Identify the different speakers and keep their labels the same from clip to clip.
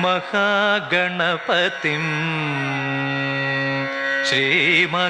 Speaker 1: महागणपतिं श्रीमहागणपतिम्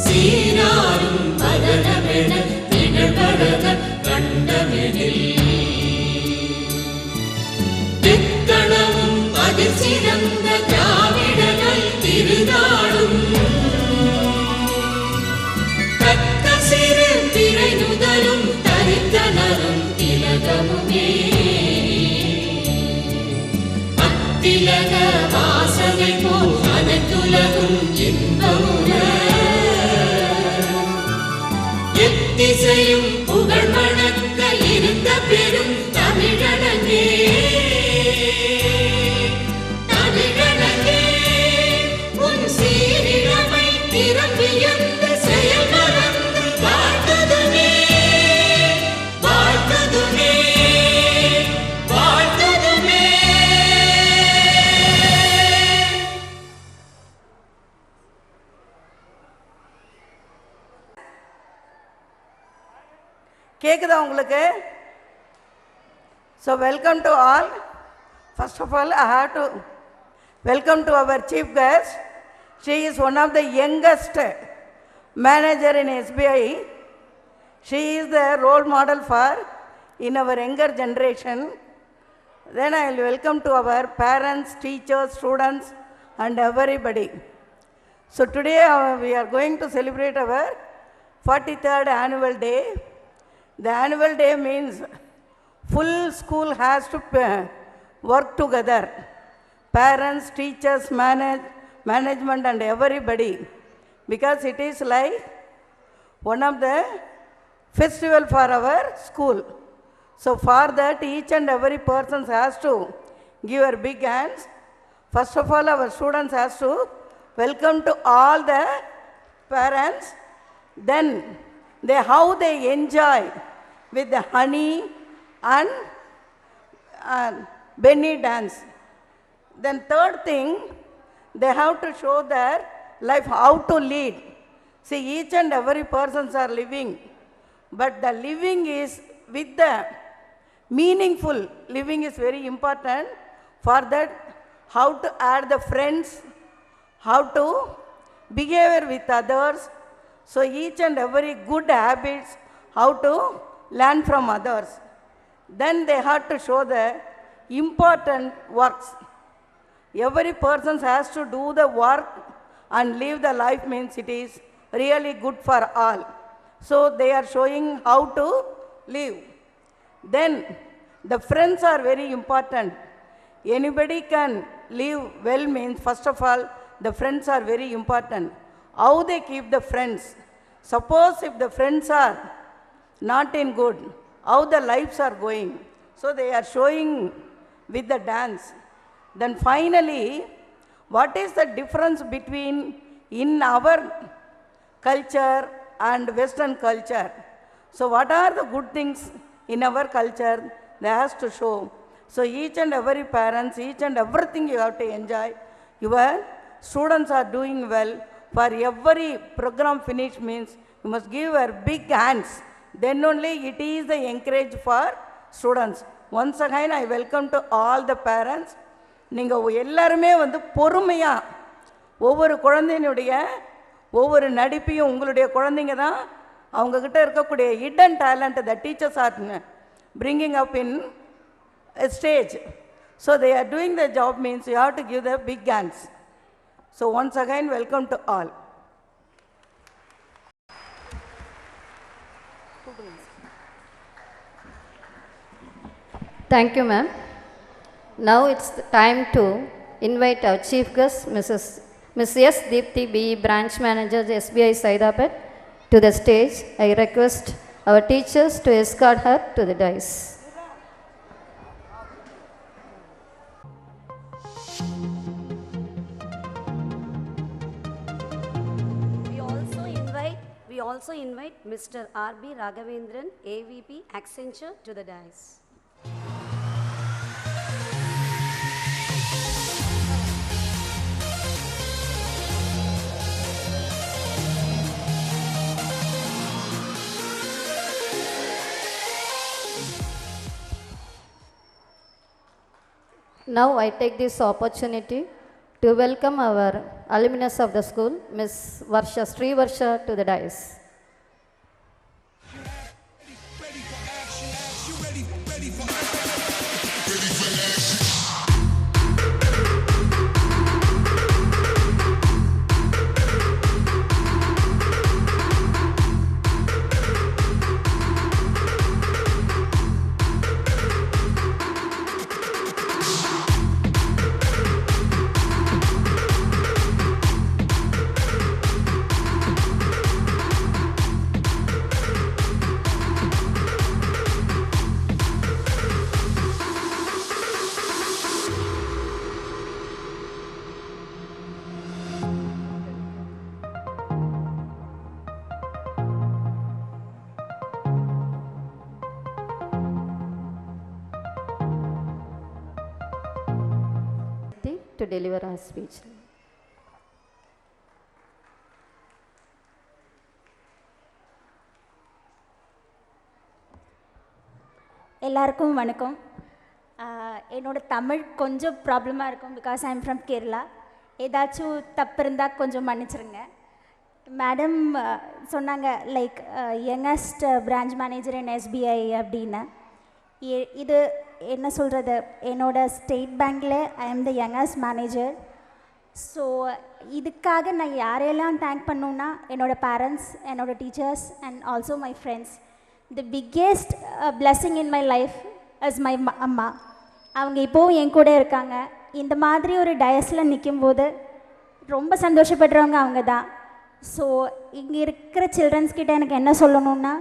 Speaker 2: சீராரும் பதனமென திகழ்வரத கண்டமெனில் எத்தளவும் அதில் சிறந்த திராவிடர்கள் திருநாளும் தக்க சிறு பிறை நுதலும் தரித்தனரும் திலகமுமே அத்திலக வாசனை போல் அனைத்துலகும் இன்பமுற எத்திசையும் புகழ் வணங்க இருந்த பெரும் தமிழனங்கே தமிழனங்கே உன் சீரிழமை திறம்பியந்த செயல் மறந்து வாழ்த்ததுமே வாழ்த்ததுமே வாழ்த்ததுமே.
Speaker 3: கேக்குதா உங்களுக்கு? So welcome to all. First of all, I have to welcome to our chief guest. She is one of the youngest manager in SBI. She is the role model for in our younger generation. Then I will welcome to our parents, teachers, students and everybody. So today we are going to celebrate our 43rd annual day. The annual day means full school has to work together. Parents, teachers, management and everybody. Because it is like one of the festival for our school. So for that each and every person has to give a big hands. First of all our students has to welcome to all the parents. Then how they enjoy with the honey and Benny dance. Then third thing, they have to show their life, how to lead. See, each and every persons are living, but the living is with the meaningful living is very important. For that, how to add the friends, how to behave with others. So each and every good habits, how to learn from others. Then they have to show the important works. Every person has to do the work and live the life means it is really good for all. So they are showing how to live. Then the friends are very important. Anybody can live well means first of all the friends are very important. How they keep the friends. Suppose if the friends are not in good, how the lives are going. So they are showing with the dance. Then finally, what is the difference between in our culture and Western culture? So what are the good things in our culture they has to show. So each and every parents, each and everything you have to enjoy. Your students are doing well. For every program finish means you must give your big hands. Then only it is the encourage for students. Once again I welcome to all the parents. நீங்கள் எல்லாருமே பொறுமையாக ஒவ்வொரு குழந்தையினுடைய ஒவ்வொரு நடிப்பையும் உங்களுடைய குழந்தைங்க தான் அவங்கக்கிட்ட இருக்கக்கூடிய hidden talent the teachers are bringing up in a stage. So they are doing the job means you have to give the big hands. So once again welcome to all.
Speaker 4: Thank you, ma'am. Now it's time to invite our chief guest, Ms. S. Deepthi B. Branch Manager, SBI Saidapet, to the stage. I request our teachers to escort her to the dais.
Speaker 5: We also invite Mr. R.B. Raghavendran, AVP, Accenture, to the dais.
Speaker 4: Now I take this opportunity to welcome our alumnus of the school, Miss Varsha, Sri Varsha, to the dais. To deliver our speech.
Speaker 6: எல்லாருக்கும் வணக்கம். என்னோட தமிழ் கொஞ்சம் ப்ராப்ளமாக இருக்கும் because I am from Kerala. ஏதாச்சும் தப்பு இருந்தால் கொஞ்சம் மன்னிச்சிருங்க. மேடம் சொன்னாங்க லைக் யங்கஸ்ட் பிரான்ச் மேனேஜர் இன் எஸ்பிஐ அப்படின்னு. இது என்ன சொல்கிறது, என்னோட ஸ்டேட் பேங்க்கில் I am the youngest manager. So இதுக்காக நான் யாரையெல்லாம் தேங்க் பண்ணணுன்னா என்னோடய பேரண்ட்ஸ், என்னோடய teachers and also my friends. The biggest blessing in my life is my அம்மா. அவங்க இப்போவும் என் கூட இருக்காங்க. இந்த மாதிரி ஒரு டயஸில் நிற்கும்போது ரொம்ப சந்தோஷப்படுறவங்க அவங்க தான். ஸோ இங்கே இருக்கிற சில்ட்ரன்ஸ்கிட்ட எனக்கு என்ன சொல்லணுன்னா,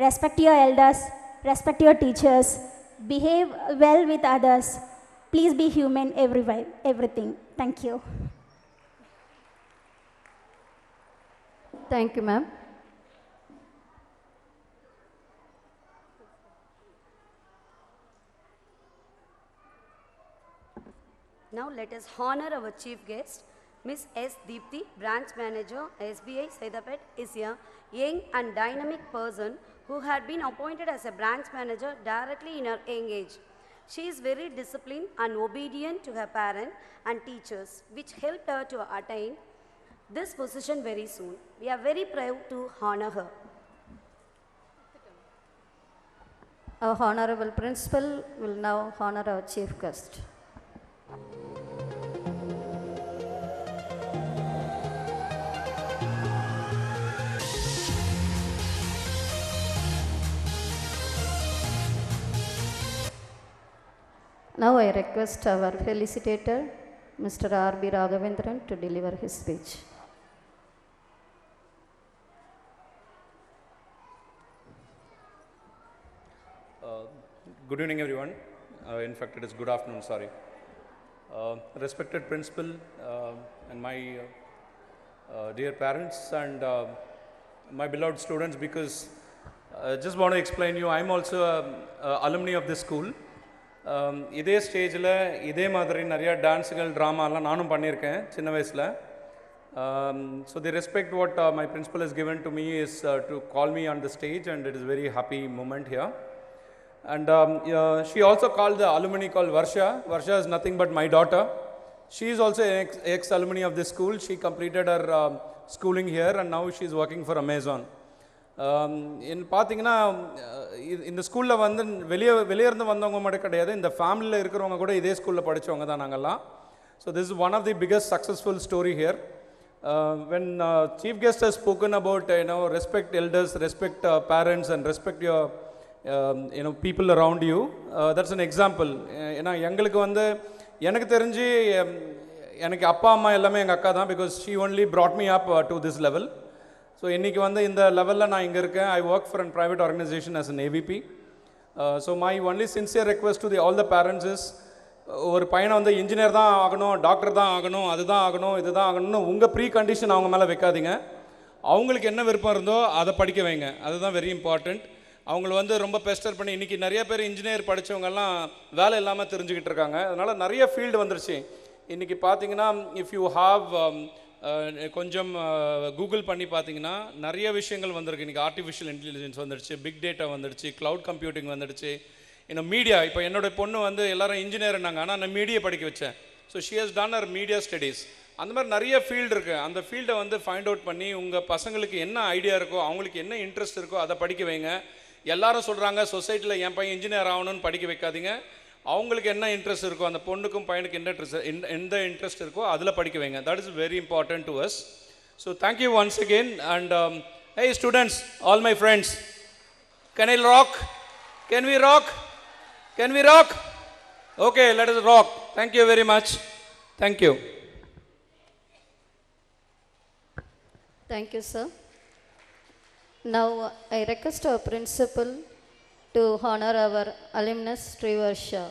Speaker 6: respect your elders, respect your teachers, behave well with others, please be human everywhere, everything. Thank you.
Speaker 4: Thank you, ma'am.
Speaker 5: Now let us honor our chief guest. Miss S. Deepthi, Branch Manager, SBI Saidapet, is a young and dynamic person who had been appointed as a branch manager directly in her young age. She is very disciplined and obedient to her parents and teachers, which helped her to attain this position very soon. We are very proud to honor her.
Speaker 4: Our honorable principal will now honor our chief guest. Now I request our felicitator, Mr. R.B. Raghavendran, to deliver his speech.
Speaker 7: Good evening, everyone. In fact, it is good afternoon, sorry. Respected principal and my dear parents and my beloved students, because I just want to explain you, I am also an alumni of this school. இதே ஸ்டேஜில் இதே மாதிரி நிறையா டான்ஸுகள் ட்ராமாலாம் நானும் பண்ணியிருக்கேன் சின்ன வயசில். So the respect what my principal is given to me is to call me on the stage, and it is a very happy moment here. And she also called the alumni called Varsha. Varsha is nothing but my daughter. She is also an ex-alumni of this school. She completed her schooling here and now she is working for Amazon. பார்த்தீங்கன்னா இந்த ஸ்கூலில் வந்து வெளியே இருந்து வந்தவங்க மட்டும் கிடையாது, இந்த ஃபேமிலியில் இருக்கிறவங்க கூட இதே ஸ்கூலில் படித்தவங்க தான் நாங்கள்லாம். So this is one of the biggest successful story here. When chief guest has spoken about respect elders, respect parents and respect your people around you, that's an example. ஏன்னா எங்களுக்கு வந்து எனக்கு தெரிஞ்சு எனக்கு அப்பா அம்மா எல்லாமே எங்கள் அக்கா தான், because she only brought me up to this level. So இன்றைக்கி வந்து இந்த லெவலில் நான் இங்கே இருக்கேன். I work for an private organisation as an AVP. So my only sincere request to the all the parents is, ஒரு பையனை வந்து இன்ஜினியர் தான் ஆகணும், டாக்டர் தான் ஆகணும், அதுதான் ஆகணும், இதுதான் ஆகணும்னு உங்கள் ப்ரீ கண்டிஷன் அவங்க மேலே வைக்காதீங்க. அவங்களுக்கு என்ன விருப்பம் இருந்தோ அதை படிக்க வைங்க, அதுதான் வெரி இம்பார்ட்டண்ட். அவங்கள வந்து ரொம்ப பெஸ்டர் பண்ணி இன்றைக்கி நிறைய பேர் இன்ஜினியர் படித்தவங்கெல்லாம் வேலை இல்லாமல் தெரிஞ்சுக்கிட்டு இருக்காங்க. அதனால் நிறைய ஃபீல்டு வந்துருச்சு. இன்றைக்கி பார்த்தீங்கன்னா இஃப் யூ ஹாவ் கொஞ்சம் கூகுள் பண்ணி பார்த்தீங்கன்னா நிறைய விஷயங்கள் வந்திருக்கு. இன்றைக்கி ஆர்டிஃபிஷியல் இன்டெலிஜென்ஸ் வந்துடுச்சு, பிக் டேட்டா வந்துடுச்சு, க்ளவுட் கம்ப்யூட்டிங் வந்துடுச்சு, இன்னும் மீடியா. இப்போ என்னோடய பொண்ணு வந்து எல்லோரும் இன்ஜினியர்னாங்க, ஆனால் நான் மீடியா படிக்க வச்சேன். So she has done her media studies. அந்த மாதிரி நிறைய ஃபீல்டு இருக்குது. அந்த ஃபீல்டை வந்து ஃபைண்ட் அவுட் பண்ணி உங்கள் பசங்களுக்கு என்ன ஐடியா இருக்கோ, அவங்களுக்கு என்ன இன்ட்ரெஸ்ட் இருக்கோ அதை படிக்க வைங்க. எல்லாரும் சொல்கிறாங்க சொசைட்டியில் என் பையன் இன்ஜினியர் ஆகணும்னு படிக்க வைக்காதீங்க. அவங்களுக்கு என்ன இன்ட்ரெஸ்ட் இருக்கோ, அந்த பொண்ணுக்கும் பையனுக்கு எந்த இன்ட்ரெஸ்ட் இருக்கோ அதில் படிக்க வைங்க. That is very important to us. So thank you once again. And hey students, all my friends, can I rock? Can we rock? Can we rock? Okay, let us rock. Thank you very much. Thank you.
Speaker 4: Thank you, sir. Now I request our principal to honor our alumnus Trivarsha.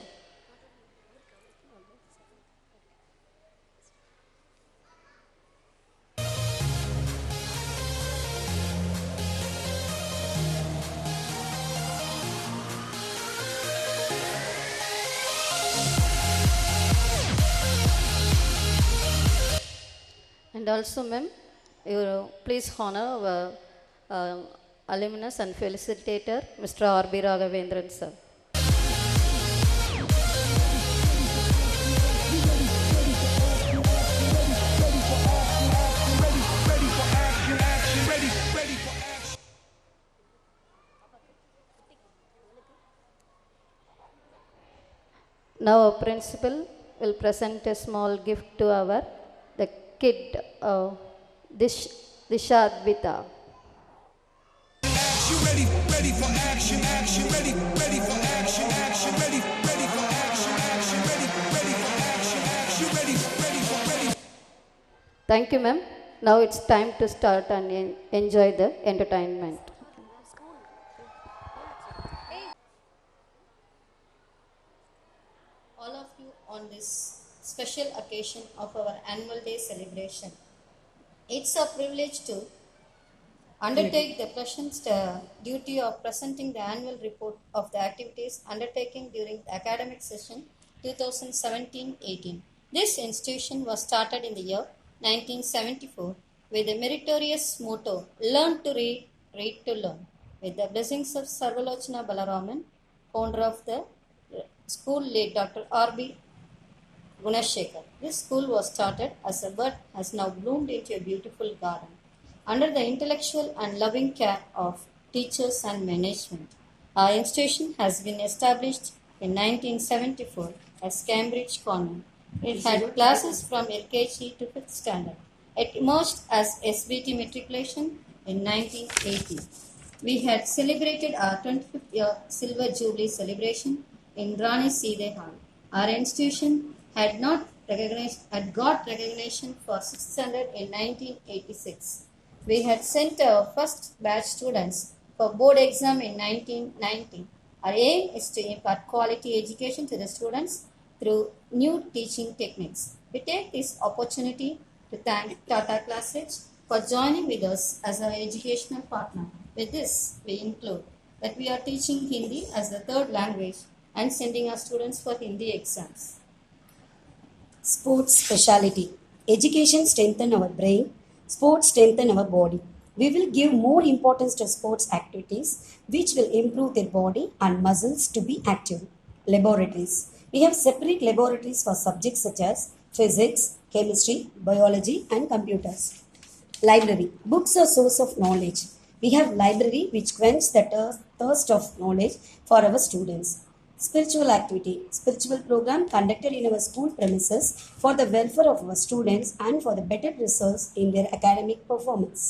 Speaker 4: And also, ma'am, you please honor our alumnus and felicitator, Mr. R.B. Raghavendran, sir. Now our principal will present a small gift to our the kid Disha Advita.
Speaker 8: Ready for action, action, ready for action, action, ready for action, action, ready for action, action, ready for.
Speaker 4: Thank you, ma'am. Now it's time to start and enjoy the entertainment. All of you on this special occasion of our annual day celebration. It's a privilege to undertake the pleasant duty of presenting the annual report of the activities undertaken during the academic session 2017-18. This institution was started in the year 1974 with the meritorious motto, Learn to read, read to learn. With the blessings of Sarvalochana Balaraman, founder of the school, late Dr. R.B. Gunashekar. This school was started as a bud has now bloomed into a beautiful garden. Under the intellectual and loving care of teachers and management, our institution has been established in 1974 as Cambridge Convent. It had classes from LKG to 5th standard. It emerged as SBT matriculation in 1980. We had celebrated our 25th year Silver Jubilee celebration in Rani Seethe Hall. Our institution had got recognition for 6th standard in 1986. We had sent our first batch students for board exam in 1990. Our aim is to impart quality education to the students through new teaching techniques. We take this opportunity to thank Tata Classics for joining with us as our educational partner. With this, we include that we are teaching Hindi as the third language and sending our students for Hindi exams.
Speaker 5: Sports speciality. Education strengthens our brain. Sports strengthen our body. We will give more importance to sports activities which will improve their body and muscles to be active. Laboratories. We have separate laboratories for subjects such as physics, chemistry, biology and computers. Library. Books are source of knowledge. We have library which quenches the thirst of knowledge for our students. Spiritual activity. Spiritual program conducted in our school premises for the welfare of our students and for the better results in their academic performance.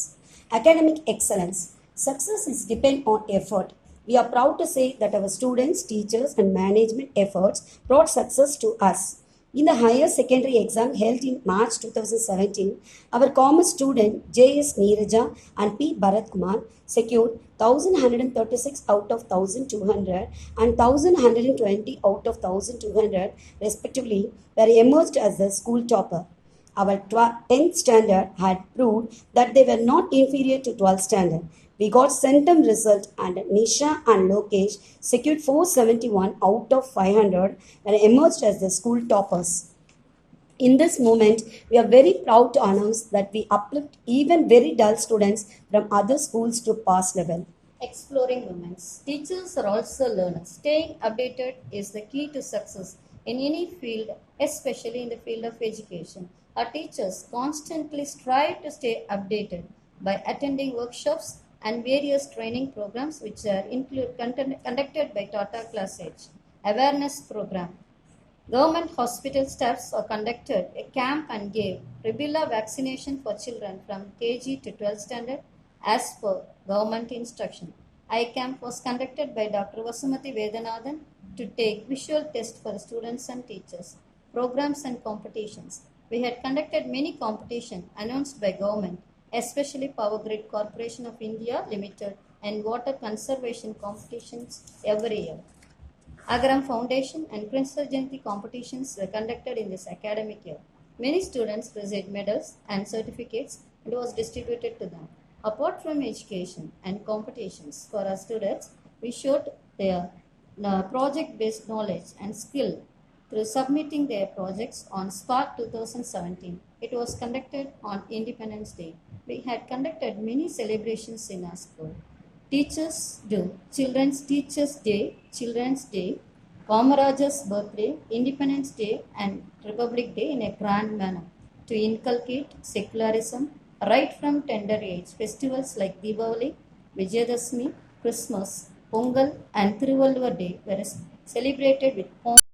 Speaker 5: Academic excellence. Success is depend on effort. We are proud to say that our students, teachers and management efforts brought success to us. In the higher secondary exam held in March 2017, our commerce student J.S. Neeraja and P. Bharat Kumar secured 1,136 out of 1,200 and 1,120 out of 1,200 respectively were emerged as the school topper. Our 10th standard had proved that they were not inferior to 12th standard. We got centum result and Nisha and Lokesh secured 471 out of 500 and emerged as the school toppers. In this moment, we are very proud to announce that we uplift even very dull students from other schools to pass level.
Speaker 4: Exploring moments. Teachers are also learners. Staying updated is the key to success. in any field, especially in the field of education. Our teachers constantly strive to stay updated by attending workshops and various training programs which are conducted by Tata Classage. Awareness program. Government hospital staffs conducted a camp and gave rubella vaccination for children from KG to 12th standard as per government instruction. Eye camp was conducted by Dr. Vasumati Vedanathan to take visual test for students and teachers. Programs and competitions. We had conducted many competitions announced by government, especially Power Grid Corporation of India Limited and water conservation competitions every year. Agaram Foundation and Princess Jayanti competitions were conducted in this academic year. Many students received medals and certificates and was distributed to them. Apart from education and competitions for our students, we showed their project-based knowledge and skill through submitting their projects on Spark 2017. It was conducted on Independence Day. We had conducted many celebrations in our school. Teachers do Children's Teachers Day, Children's Day, Kamarajar's birthday, Independence Day and Republic Day in a grand manner to inculcate secularism right from tender age. Festivals like Diwali, Vijayadashmi, Christmas, Pongal and Thiruvalluvar Day were celebrated with pomp